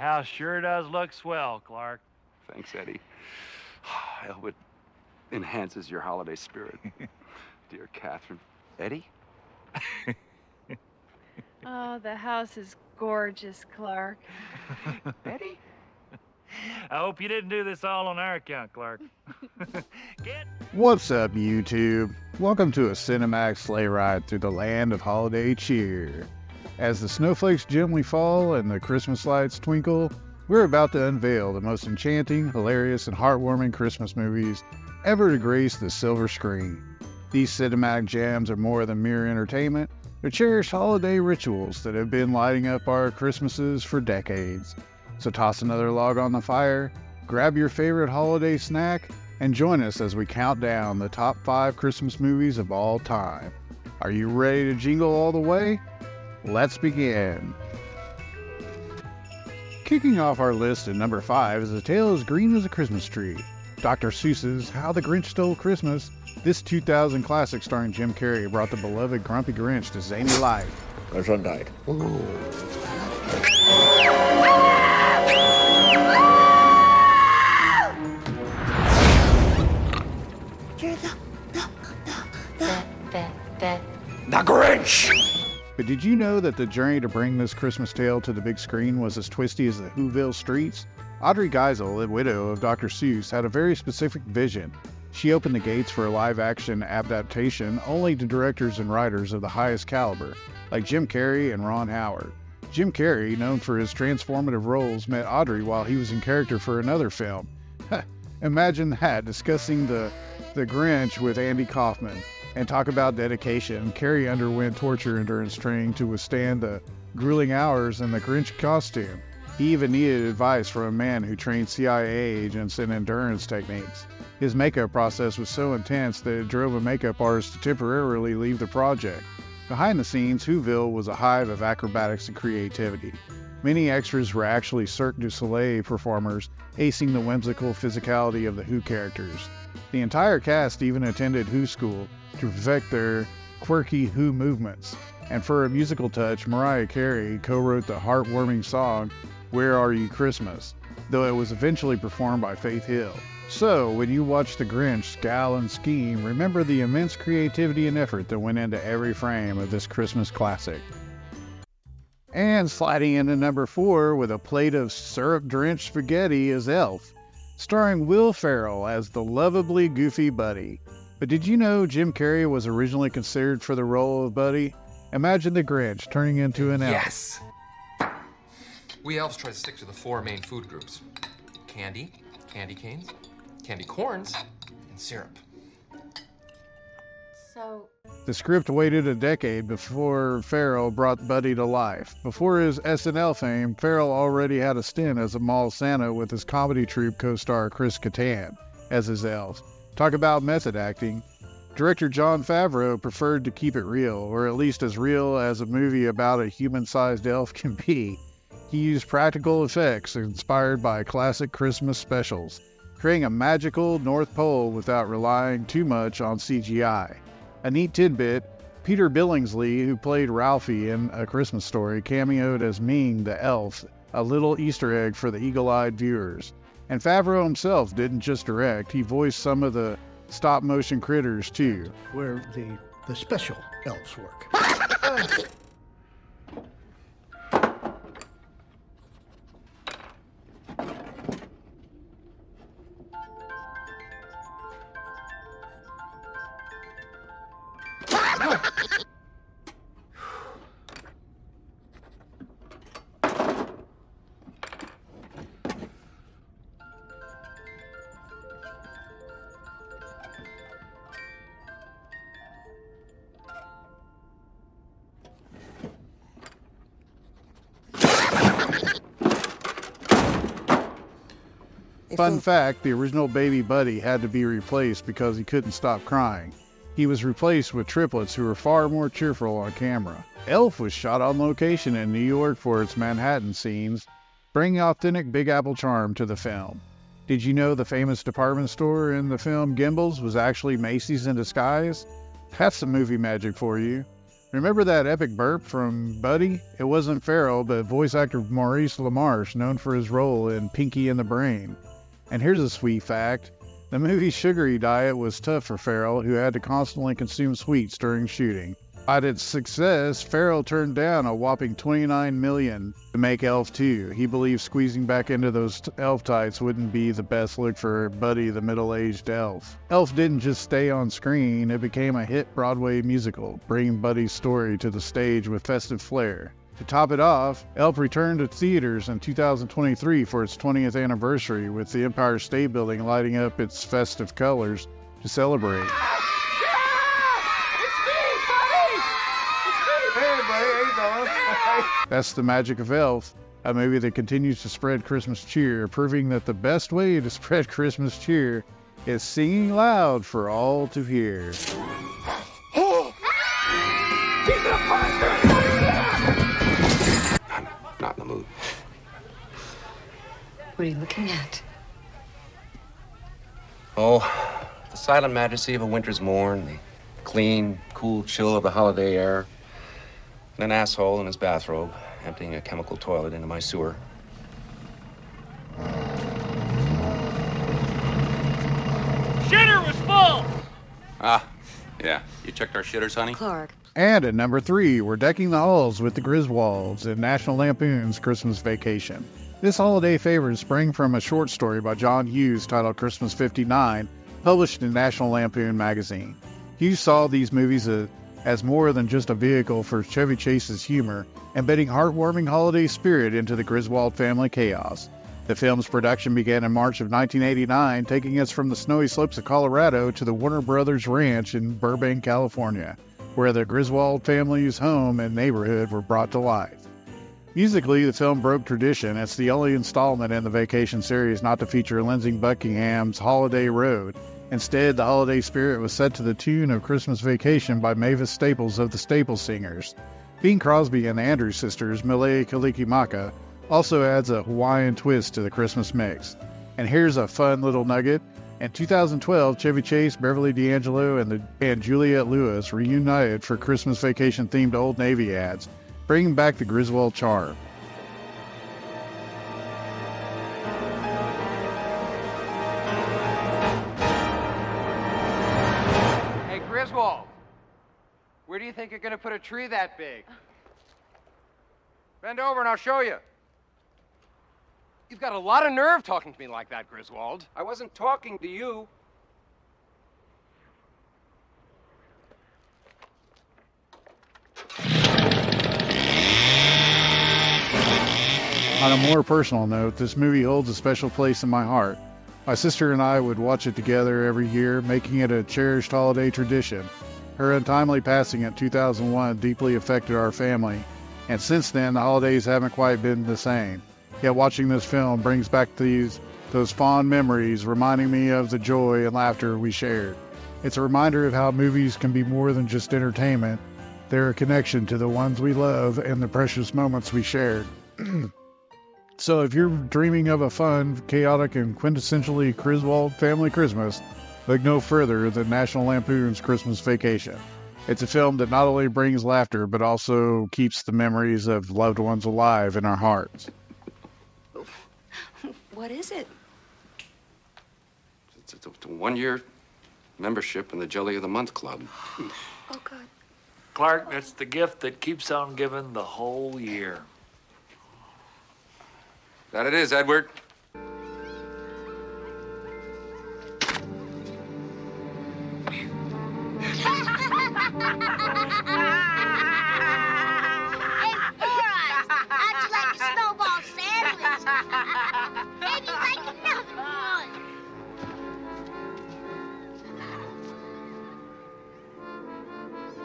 house sure does look swell, Clark. Thanks, Eddie. I hope it enhances your holiday spirit. Dear Catherine. Eddie? Oh, the house is gorgeous, Clark. Eddie? I hope you didn't do this all on our account, Clark. What's up, YouTube? Welcome to a Cinemax sleigh ride through the land of holiday cheer. As the snowflakes gently fall and the Christmas lights twinkle, we're about to unveil the most enchanting, hilarious, and heartwarming Christmas movies ever to grace the silver screen. These cinematic jams are more than mere entertainment. They're cherished holiday rituals that have been lighting up our Christmases for decades. So toss another log on the fire, grab your favorite holiday snack, and join us as we count down the top 5 Christmas movies of all time. Are you ready to jingle all the way? Let's begin. Kicking off our list at number 5 is A Tale as Green as a Christmas Tree. Dr. Seuss's How the Grinch Stole Christmas. This 2000 classic starring Jim Carrey brought the beloved Grumpy Grinch to zany life. My son died. The Grinch! But did you know that the journey to bring this Christmas tale to the big screen was as twisty as the Whoville streets? Audrey Geisel, the widow of Dr. Seuss, had a very specific vision. She opened the gates for a live-action adaptation only to directors and writers of the highest caliber, like Jim Carrey and Ron Howard. Jim Carrey, known for his transformative roles, met Audrey while he was in character for another film. Imagine that, discussing the Grinch with Andy Kaufman. And talk about dedication. Carrey underwent torture endurance training to withstand the grueling hours in the Grinch costume. He even needed advice from a man who trained CIA agents in endurance techniques. His makeup process was so intense that it drove a makeup artist to temporarily leave the project. Behind the scenes, Whoville was a hive of acrobatics and creativity. Many extras were actually Cirque du Soleil performers, acing the whimsical physicality of the Who characters. The entire cast even attended Who school to perfect their quirky Who movements. And for a musical touch, Mariah Carey co-wrote the heartwarming song, Where Are You Christmas?, though it was eventually performed by Faith Hill. So, when you watch The Grinch scowl and scheme, remember the immense creativity and effort that went into every frame of this Christmas classic. And sliding into number 4 with a plate of syrup-drenched spaghetti is Elf, starring Will Ferrell as the lovably goofy Buddy. But did you know Jim Carrey was originally considered for the role of Buddy? Imagine the Grinch turning into an elf. Yes! We elves try to stick to the 4 main food groups. Candy, candy canes, candy corns, and syrup. So, The script waited a decade before Ferrell brought Buddy to life. Before his SNL fame, Ferrell already had a stint as a mall Santa with his comedy troupe co-star Chris Kattan as his elf. Talk about method acting. Director Jon Favreau preferred to keep it real, or at least as real as a movie about a human-sized elf can be. He used practical effects inspired by classic Christmas specials, creating a magical North Pole without relying too much on CGI. A neat tidbit, Peter Billingsley, who played Ralphie in A Christmas Story, cameoed as Ming the elf, a little Easter egg for the eagle-eyed viewers. And Favreau himself didn't just direct, he voiced some of the stop-motion critters too. Where the special elves work. Fun fact, the original baby Buddy had to be replaced because he couldn't stop crying. He was replaced with triplets who were far more cheerful on camera. Elf was shot on location in New York for its Manhattan scenes, bringing authentic Big Apple charm to the film. Did you know the famous department store in the film Gimbals was actually Macy's in disguise? That's some movie magic for you. Remember that epic burp from Buddy? It wasn't Ferrell, but voice actor Maurice LaMarche, known for his role in Pinky and the Brain. And here's a sweet fact. The movie's sugary diet was tough for Ferrell, who had to constantly consume sweets during shooting. At its success, Ferrell turned down a whopping $29 million to make Elf 2. He believed squeezing back into those elf tights wouldn't be the best look for Buddy the middle-aged elf. Elf didn't just stay on screen, it became a hit Broadway musical, bringing Buddy's story to the stage with festive flair. To top it off, Elf returned to theaters in 2023 for its 20th anniversary, with the Empire State Building lighting up its festive colors to celebrate. That's the magic of Elf, a movie that continues to spread Christmas cheer, proving that the best way to spread Christmas cheer is singing loud for all to hear. I'm not in the mood. What are you looking at? Oh, the silent majesty of a winter's morn, the clean, cool chill of the holiday air, and an asshole in his bathrobe emptying a chemical toilet into my sewer. Shitter was full! Ah, yeah. You checked our shitters, honey? Clark. And at number 3, we're decking the halls with the Griswolds in National Lampoon's Christmas Vacation. This holiday favorite sprang from a short story by John Hughes titled Christmas 59, published in National Lampoon magazine. Hughes saw these movies as more than just a vehicle for Chevy Chase's humor, embedding heartwarming holiday spirit into the Griswold family chaos. The film's production began in March of 1989, taking us from the snowy slopes of Colorado to the Warner Brothers Ranch in Burbank, California, where the Griswold family's home and neighborhood were brought to life. Musically, the film broke tradition. It's the only installment in the Vacation series not to feature Lindsey Buckingham's Holiday Road. Instead, the holiday spirit was set to the tune of Christmas Vacation by Mavis Staples of the Staples Singers. Bing Crosby and the Andrews Sisters, Mele Kalikimaka, also adds a Hawaiian twist to the Christmas mix. And here's a fun little nugget. In 2012, Chevy Chase, Beverly D'Angelo, and Juliette Lewis reunited for Christmas Vacation-themed Old Navy ads, bringing back the Griswold charm. Hey, Griswold, where do you think you're going to put a tree that big? Bend over and I'll show you. You've got a lot of nerve talking to me like that, Griswold. I wasn't talking to you. On a more personal note, this movie holds a special place in my heart. My sister and I would watch it together every year, making it a cherished holiday tradition. Her untimely passing in 2001 deeply affected our family, and since then the holidays haven't quite been the same. Yet watching this film brings back those fond memories, reminding me of the joy and laughter we shared. It's a reminder of how movies can be more than just entertainment. They're a connection to the ones we love and the precious moments we shared. So if you're dreaming of a fun, chaotic, and quintessentially Griswold family Christmas, look no further than National Lampoon's Christmas Vacation. It's a film that not only brings laughter, but also keeps the memories of loved ones alive in our hearts. What is it? It's a 1-year membership in the Jelly of the Month Club. Oh, God. Clark, that's the gift that keeps on giving the whole year. That it is, Edward.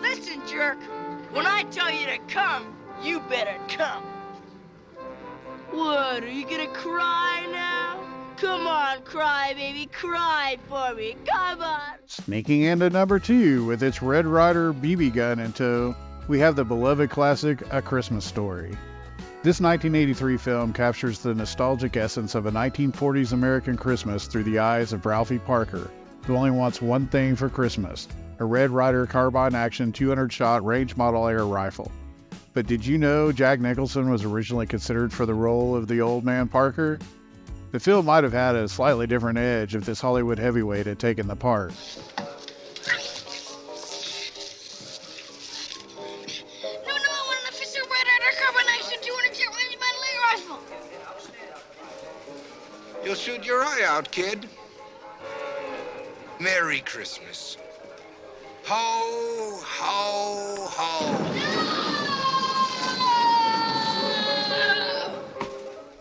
Listen, jerk. When I tell you to come, you better come. What, are you gonna cry now? Come on, cry, baby, cry for me. Come on. Sneaking into number 2 with its Red Ryder BB gun in tow, we have the beloved classic A Christmas Story. This 1983 film captures the nostalgic essence of a 1940s American Christmas through the eyes of Ralphie Parker, who only wants one thing for Christmas: a Red Ryder carbine-action 200-shot range model air rifle. But did you know Jack Nicholson was originally considered for the role of the Old Man Parker? The film might have had a slightly different edge if this Hollywood heavyweight had taken the part. No, I want an official Red Ryder carbine-action 200-shot range model air rifle. You'll shoot your eye out, kid. Merry Christmas. Ho, ho, ho.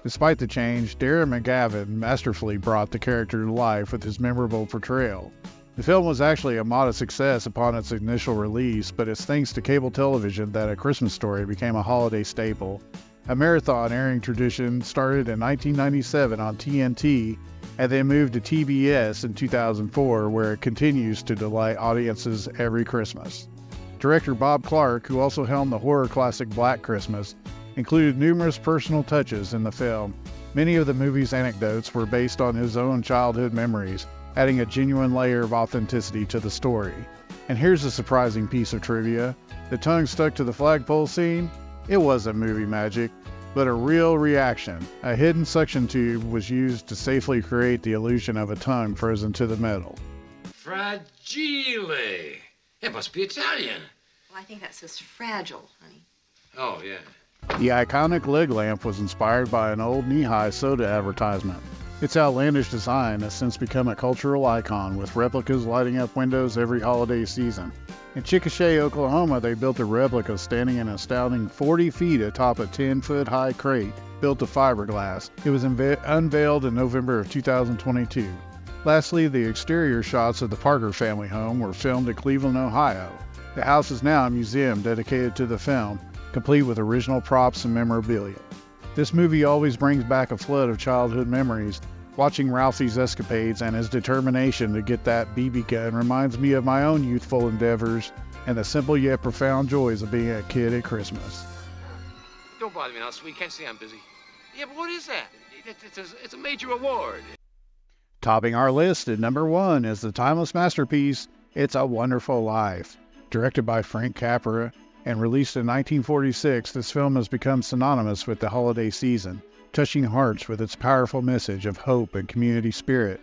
Despite the change, Darren McGavin masterfully brought the character to life with his memorable portrayal. The film was actually a modest success upon its initial release, but it's thanks to cable television that A Christmas Story became a holiday staple. A marathon airing tradition started in 1997 on TNT and then moved to TBS in 2004, where it continues to delight audiences every Christmas. Director Bob Clark, who also helmed the horror classic Black Christmas, included numerous personal touches in the film. Many of the movie's anecdotes were based on his own childhood memories, adding a genuine layer of authenticity to the story. And here's a surprising piece of trivia. The tongue stuck to the flagpole scene? It wasn't movie magic, but a real reaction. A hidden suction tube was used to safely create the illusion of a tongue frozen to the metal. Fragile. It must be Italian. Well, I think that says fragile, honey. Oh, yeah. The iconic leg lamp was inspired by an old knee-high soda advertisement. Its outlandish design has since become a cultural icon, with replicas lighting up windows every holiday season. In Chickasha, Oklahoma, they built a replica standing an astounding 40 feet atop a 10-foot-high crate built of fiberglass. It was unveiled in November of 2022. Lastly, the exterior shots of the Parker family home were filmed in Cleveland, Ohio. The house is now a museum dedicated to the film, complete with original props and memorabilia. This movie always brings back a flood of childhood memories. Watching Ralphie's escapades and his determination to get that BB gun reminds me of my own youthful endeavors and the simple yet profound joys of being a kid at Christmas. Don't bother me now, sweet. Can't say I'm busy. Yeah, but what is that? It's a major award. Topping our list at number 1 is the timeless masterpiece, It's a Wonderful Life. Directed by Frank Capra and released in 1946, this film has become synonymous with the holiday season, touching hearts with its powerful message of hope and community spirit.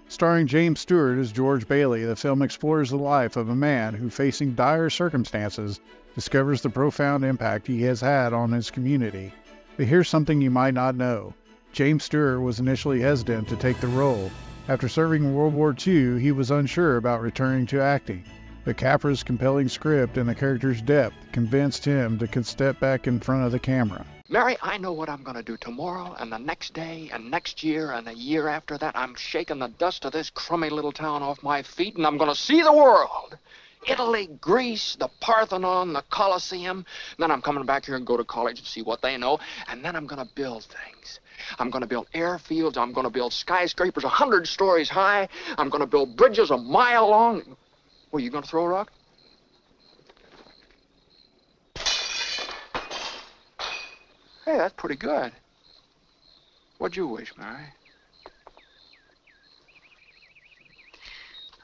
Starring James Stewart as George Bailey, the film explores the life of a man who, facing dire circumstances, discovers the profound impact he has had on his community. But here's something you might not know. James Stewart was initially hesitant to take the role. After serving World War II, he was unsure about returning to acting. But Capra's compelling script and the character's depth convinced him to step back in front of the camera. Mary, I know what I'm going to do tomorrow and the next day and next year and the year after that. I'm shaking the dust of this crummy little town off my feet, and I'm going to see the world. Italy, Greece, the Parthenon, the Colosseum. Then I'm coming back here and go to college and see what they know. And then I'm going to build things. I'm going to build airfields. I'm going to build skyscrapers 100 stories high. I'm going to build bridges a mile long. Well, you going to throw a rock? Hey, that's pretty good. What'd you wish, Mary?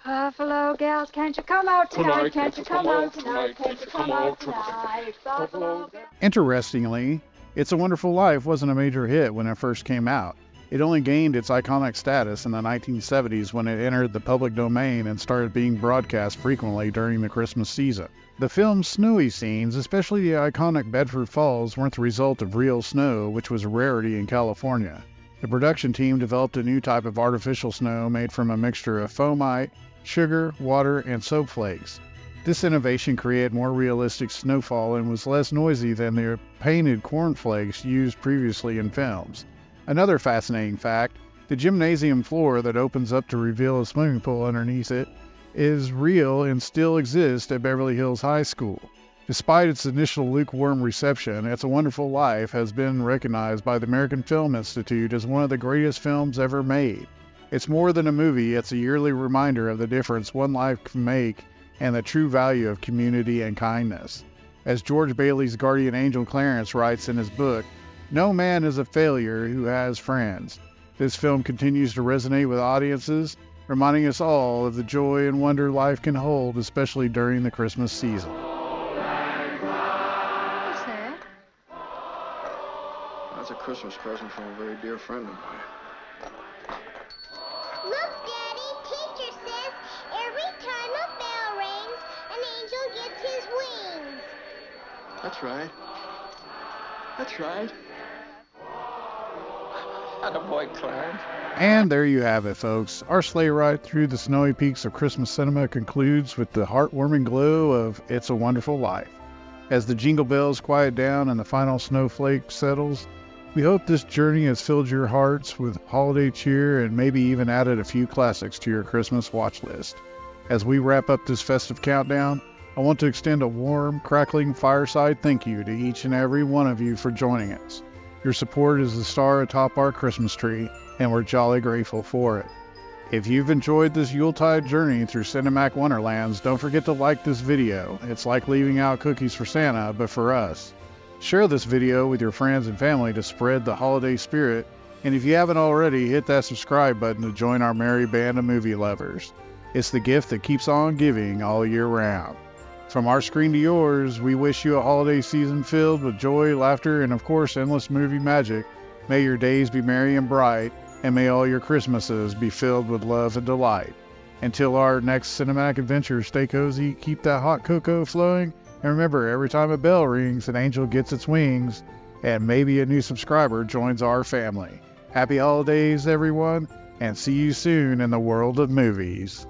Buffalo gals, can't you come out tonight? Can't you come out tonight? Can't you come out tonight? Buffalo gals. Interestingly, It's a Wonderful Life wasn't a major hit when it first came out. It only gained its iconic status in the 1970s when it entered the public domain and started being broadcast frequently during the Christmas season. The film's snowy scenes, especially the iconic Bedford Falls, weren't the result of real snow, which was a rarity in California. The production team developed a new type of artificial snow made from a mixture of foamite, sugar, water, and soap flakes. This innovation created more realistic snowfall and was less noisy than the painted cornflakes used previously in films. Another fascinating fact, the gymnasium floor that opens up to reveal a swimming pool underneath it is real and still exists at Beverly Hills High School. Despite its initial lukewarm reception, It's a Wonderful Life has been recognized by the American Film Institute as one of the greatest films ever made. It's more than a movie, it's a yearly reminder of the difference one life can make and the true value of community and kindness. As George Bailey's guardian angel Clarence writes in his book, "No man is a failure who has friends." This film continues to resonate with audiences, reminding us all of the joy and wonder life can hold, especially during the Christmas season. What's that? That's a Christmas present from a very dear friend of mine. Look, Daddy, teacher says every time a bell rings, an angel gets his wings. That's right. That's right. Attaboy, Clarence. And there you have it, folks. Our sleigh ride through the snowy peaks of Christmas cinema concludes with the heartwarming glow of It's a Wonderful Life. As the jingle bells quiet down and the final snowflake settles, we hope this journey has filled your hearts with holiday cheer and maybe even added a few classics to your Christmas watch list. As we wrap up this festive countdown, I want to extend a warm, crackling fireside thank you to each and every one of you for joining us. Your support is the star atop our Christmas tree, and we're jolly grateful for it. If you've enjoyed this Yuletide journey through Cinemac Wonderlands, don't forget to like this video. It's like leaving out cookies for Santa, but for us. Share this video with your friends and family to spread the holiday spirit, and if you haven't already, hit that subscribe button to join our merry band of movie lovers. It's the gift that keeps on giving all year round. From our screen to yours, we wish you a holiday season filled with joy, laughter, and of course, endless movie magic. May your days be merry and bright, and may all your Christmases be filled with love and delight. Until our next cinematic adventure, stay cozy, keep that hot cocoa flowing, and remember, every time a bell rings, an angel gets its wings, and maybe a new subscriber joins our family. Happy holidays, everyone, and see you soon in the world of movies.